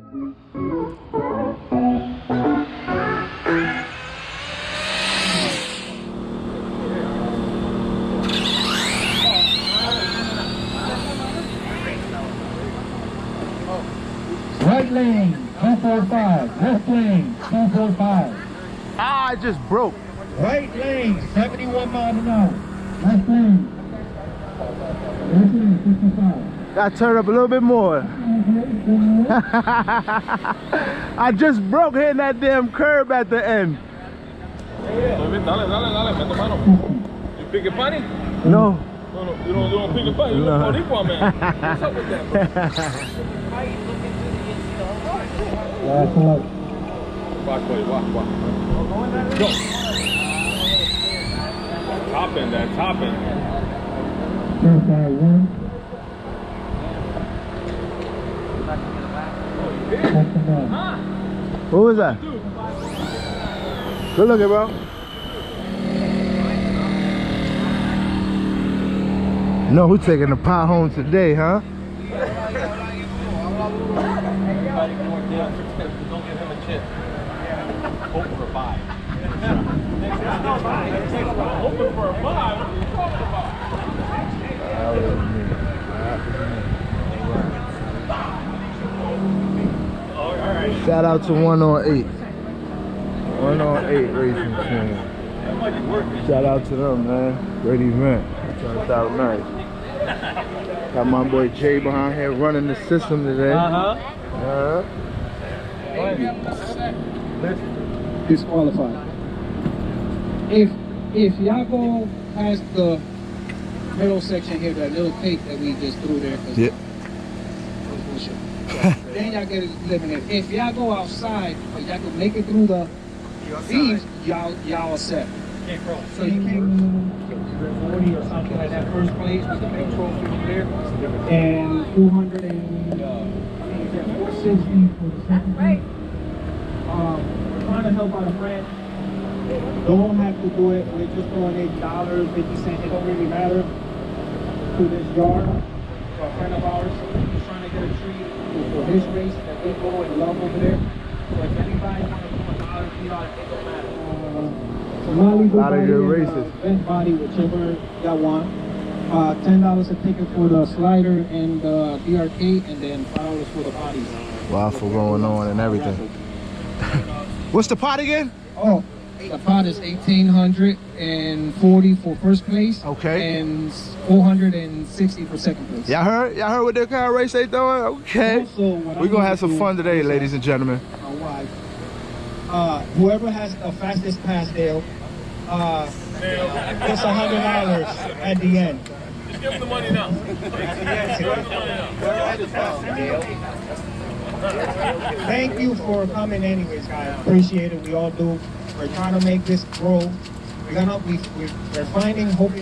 Right lane, 245. Left lane, 245. Ah, I just broke. Right lane, 71 miles an hour. Left lane. Left lane, 55. Gotta turn up a little bit more. I just broke hitting that damn curb at the end. You pick a funny? No. No, you don't pick a funny. You look Boricua, man. What's up with that, bro? Last one. Walk. Go. Topping. 251. Who was that? Good looking, bro. No, who's taking the pot home today, huh? Don't give him a chip. Hope for a buy. Hoping for a buy? What are you talking about? Shout out to 108. 108 Racing Team. Shout out to them, man. Great event. Turned out nice. Got my boy Jay behind here running the system today. Disqualified. If Yago has the middle section here, that little tape that we just threw there, Yeah. then y'all get eliminated. If y'all go outside, but y'all can make it through the thieves, y'all are set. So you can't 40 or something like that. First place with the big trophy over there, and 460 for the second place. We're trying to help out a friend. Don't have to do it. We're just throwing $8, 50 cents. It don't really matter to this yard for a friend of ours. He's trying to get a tree for his race that we go and love over there. So if anybody wants to do $1, $3, it don't matter. A lot of good races. Bent body, whichever y'all want. $10 a ticket for the slider and the DRK, and then $5 for the bodies. Waffle going on and everything. What's the pot again? Oh, the pot is $1,840 for first place. Okay. And $460 for second place. Y'all heard? Y'all heard what that kind of race they doing? Okay. We're gonna have some fun today, ladies and gentlemen. My wife. Whoever has the fastest pass, Dale, gets $100 at the end. Just give him the money now. Thank you for coming anyways, guys. Appreciate it. We all do. We're trying to make this grow. We're hoping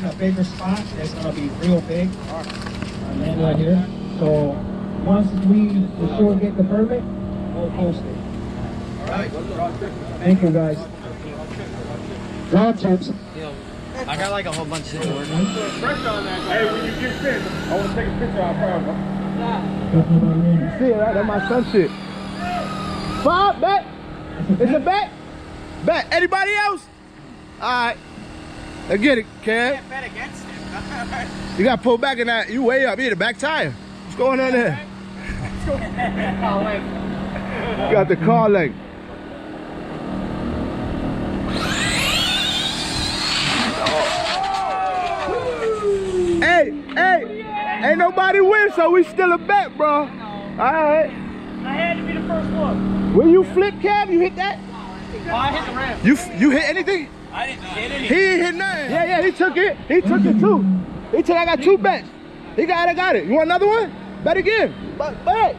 a bigger spot that's gonna be real big. And right here. So once we for sure get the permit, we'll post it. All right. Thank you, guys. Draw chips. I got like a whole bunch of work. Hey, when you get finished, I want to take a picture out front. You see it, right? That's my son shit. 5, bet. It's a bet. Bet. Anybody else? All right. Let's get it, Cam. Can't bet against him. You got to pull back in that. You way up. You hit the back tire. What's going on there? You got the car length. Hey, ain't nobody win, so we still a bet, bro. All right. I had to be the first one. Will you flip, Cab? You hit that? Oh, I hit the ramp. You hit anything? I didn't hit anything. He ain't hit nothing. Yeah, he took it. He took it too. He took. I got 2 bets. I got it. You want another one? Bet again. Bet. Ain't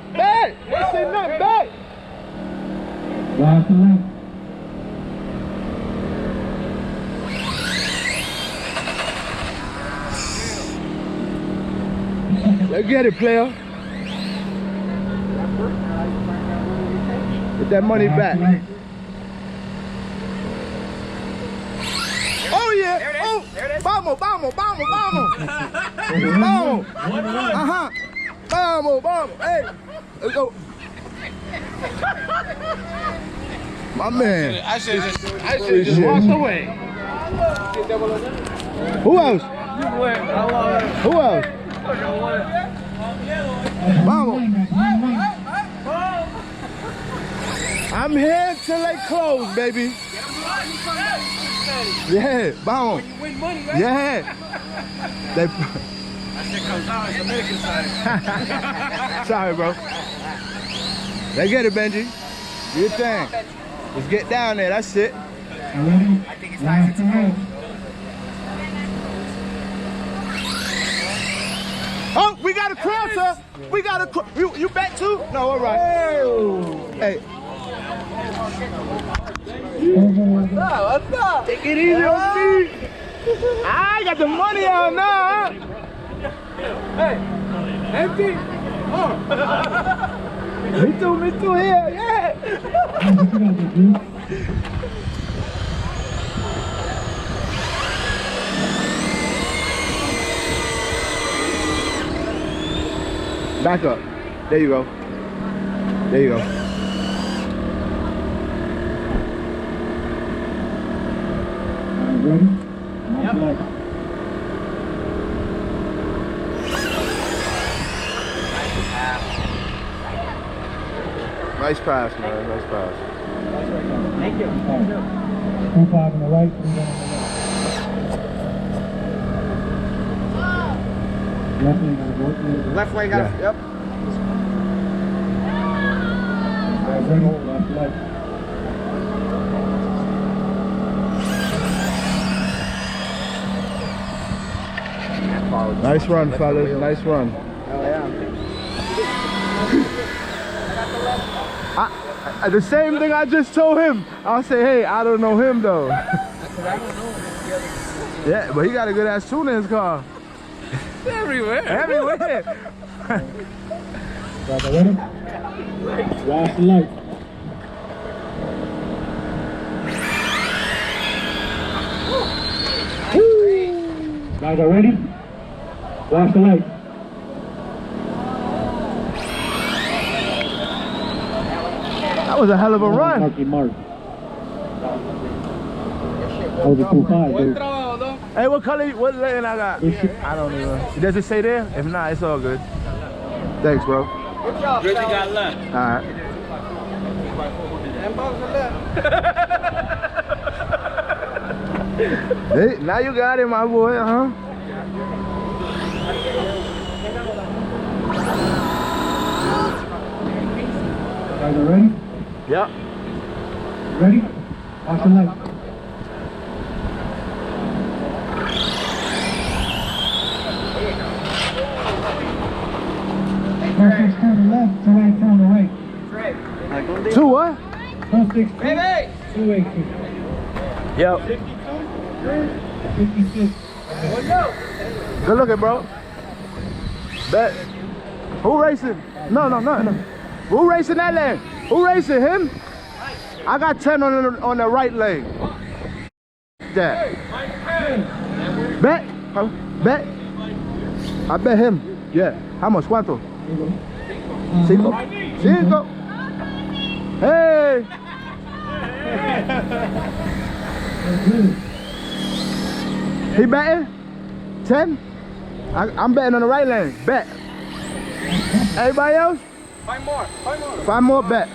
say nothing. Bet. Last one. Let's get it, player. Get that money back. Oh yeah. There it is. Oh, There it is. Vamos. Vamos. Vamos. Hey, let's go. My man. I should just walk away. Who else? Who else? Vamos. I'm here till they close, baby. Yeah, vamos. Yeah. They. Sorry, bro. They get it, Benji. Do your thing. Let's get down there. That's it. I think it's time to go. Oh, we got a crosser. We got a you bet too? No, all right. Hey. What's up? Take it easy on me. I got the money out now. Hey, empty. Oh. Me too here. Yeah. Back up. There you go. There you go. Ready? Yep. Nice pass, man. Nice pass. Thank you. 2-5 on the right, 3-1 on the left. Left leg got to go. Left leg got Yeah. Yep. Ready? Left leg. Nice run, fellas. Nice run. Oh, yeah. The same thing I just told him. I'll say, hey, I don't know him though. Yeah, but he got a good ass tune in his car. Everywhere. Everywhere. Got the ready? Watch the light. Guys, are ready? Watch the light. That was a hell of a run. Marky Mark. That was a 2-5, dude. Hey, what color, what lane I got? I don't even. Does it say there? If not, it's all good. Thanks, bro. Good job, Drizzy got left. All right. Hey, now you got it, my boy, huh? Guys, are ready? Yep. Ready? Watch the light. First turn to the left, to right, turn to right. Two what? 160. Hey! 280. Yep. 56. Good looking, bro. Bet. Who racing? No. Who racing that lane? Who racing him? I got 10 on the right lane. That. Bet. Huh? Bet. I bet him. Yeah. How much? ¿Cuánto? 5. 5. Hey. He betting? 10? I'm betting on the right lane. Bet. Everybody else? 5 more. 5 more. 5 more bet.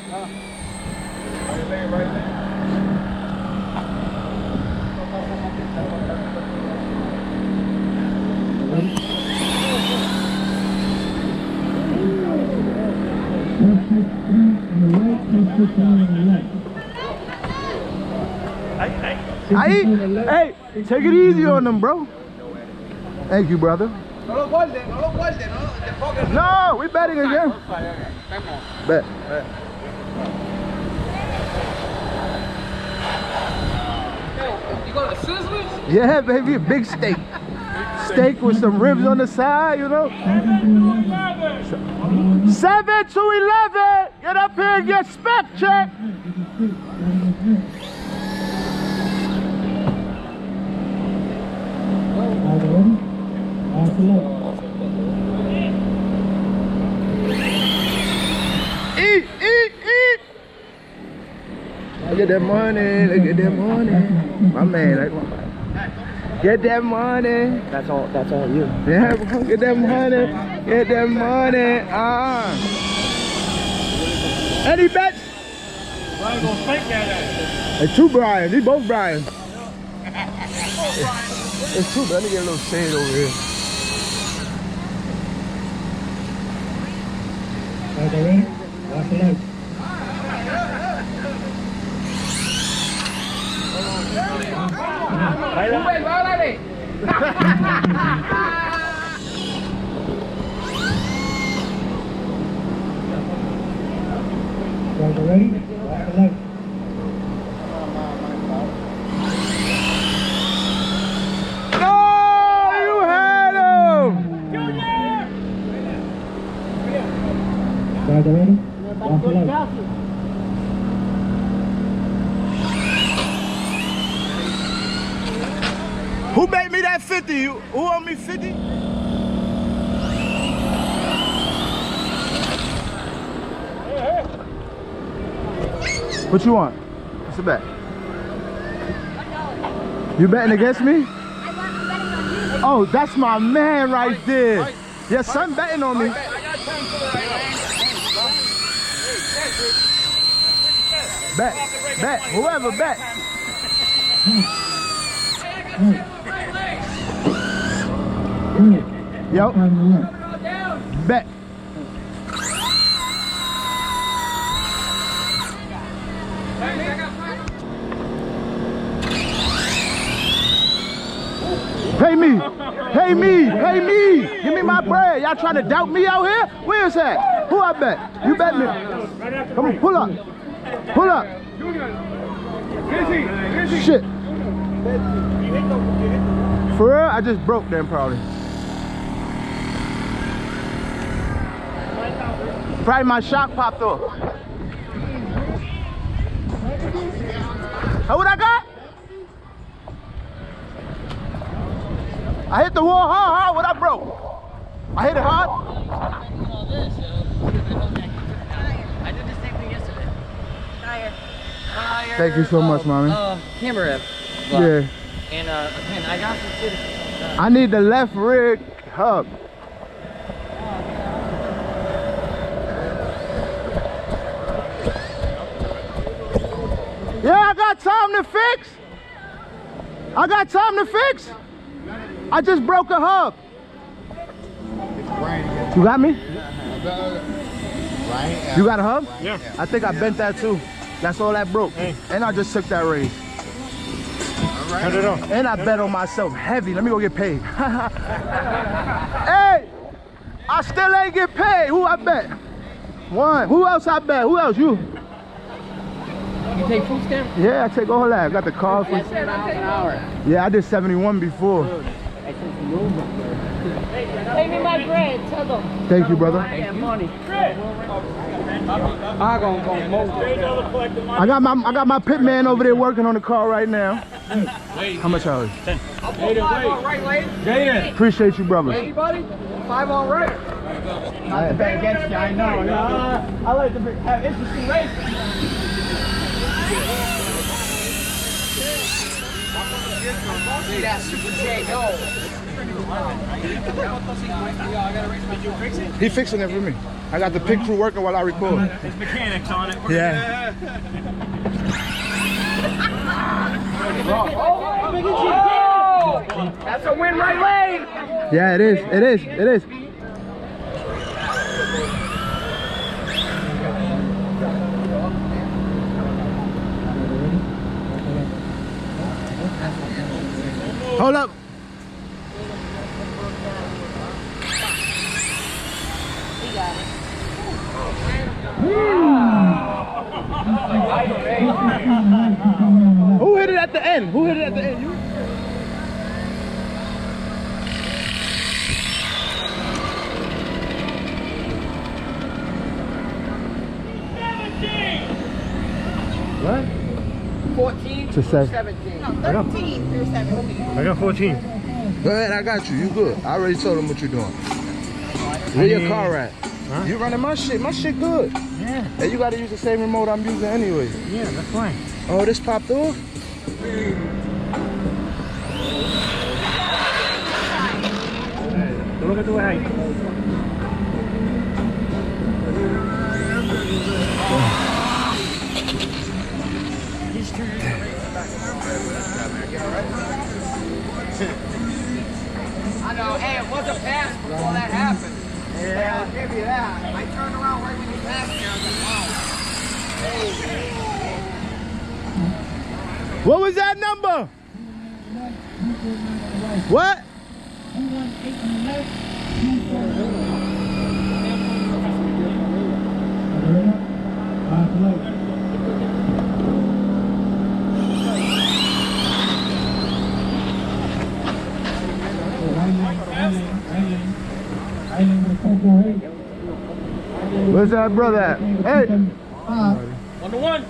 Hey, take it easy on them, bro. Thank you, brother. No lo guarde, no lo guarde, no. Te No, we betting again. Bet. You go to Sizzlers? Yeah, baby, big steak. Steak with some ribs on the side, you know. 7 to 11. Get up here and get spec check. Eat. Get that money, look at that money. My man, get that money. That's all you. Yeah, get that money. Get that money. Any bets? Brian gonna spank that ass. Hey, two Brian. These both Brian. It's two, but let me get a little shade over here. Okay, ready? Watch the light. Okay, ready? Watch the light. No, you had him. Okay, ready? Watch the light. Who made me that 50? Who owe me 50? What you want? What's the bet? You betting against me? Oh, that's my man right there. Yeah, son betting on me. Bet, whoever bet. Yo, bet. Pay me, pay me, pay me. Give me my bread. Y'all trying to doubt me out here? Where is that? Who I bet? You bet me. Come on, pull up. Pull up. Shit. For real, I just broke them probably. Probably my shock popped off. How what I got? I hit the wall hard, what I broke? I hit it hard? I did the same thing yesterday. Tire. Thank you so much, mommy. Camera. Yeah. And man, I got some shit. I need the left rig hub. Yeah, I got time to fix. I got time to fix. I just broke a hub. You got me? You got a hub? Yeah. I think I bent that too. That's all that broke. Hey. And I just took that raise. Cut it off. And I bet on myself heavy. Let me go get paid. Hey, I still ain't get paid. Who I bet? One. Who else I bet? Who else? You? You take food stamp? Yeah, I take all that. I got the car. That's an hour. Yeah, I did 71 before. Pay me my bread, tell them. Thank you, brother. I got money. I got my pit man over there working on the car right now. How much are you? 10. I'll put 5 on right lane. Jaden. Appreciate you, brother. Anybody? 5 on right. Not to bet against you, I know. I like to have interesting races. Yeah, Super J, no. He fixing it for me. I got the pit crew working while I record. There's mechanics on it. Yeah. Oh, that's a win right lane. Yeah, it is. It is. It is. Hold up. Who hit it at the end? Who hit it at the end? You? What? 14 To 17. No, 13 through 17. I got 14. Go ahead, I got you. You good. I already told him what you're doing. Where your car at? I Huh? You running my shit good. Yeah. Hey, you gotta use the same remote I'm using anyway. Yeah, that's fine. Oh, this popped off? Look at the way. I know. Hey, it was a pass before that happened. Yeah, I'll give you that. I turned around right when you passed me. I was like, wow. What was that number? What? Where's that brother at? Hey! 1-1.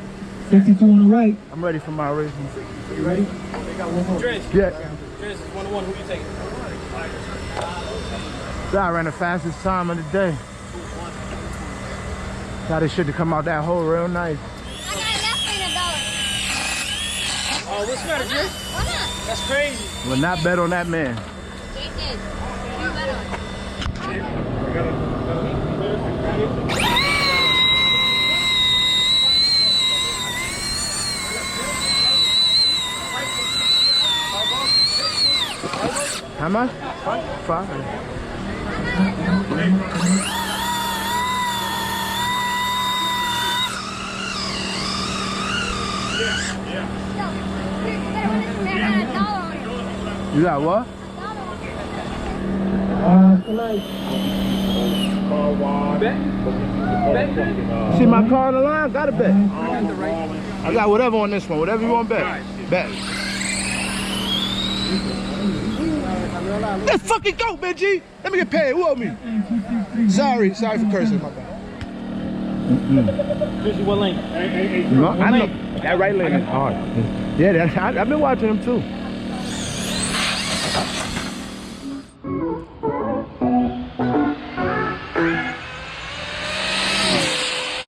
62 on the right. I'm ready for my race. You ready? Dres. Yeah. Dres is 1-1. Who you taking? I ran the fastest time of the day. Got this shit to come out that hole real nice. I got nothing to go. Oh, what's the matter, Dres? Why not? That's crazy. Will not bet on that man. Jake did. You bet on it. How much? 5. You got what? See my car on the line? Got a bet. I got whatever on this one. Whatever you want to bet. Bet. Let's fucking go, Benji. Let me get paid. Who owe me? Sorry for cursing. My bad. What lane? No, I know that right lane is hard. Yeah, I've been watching him too.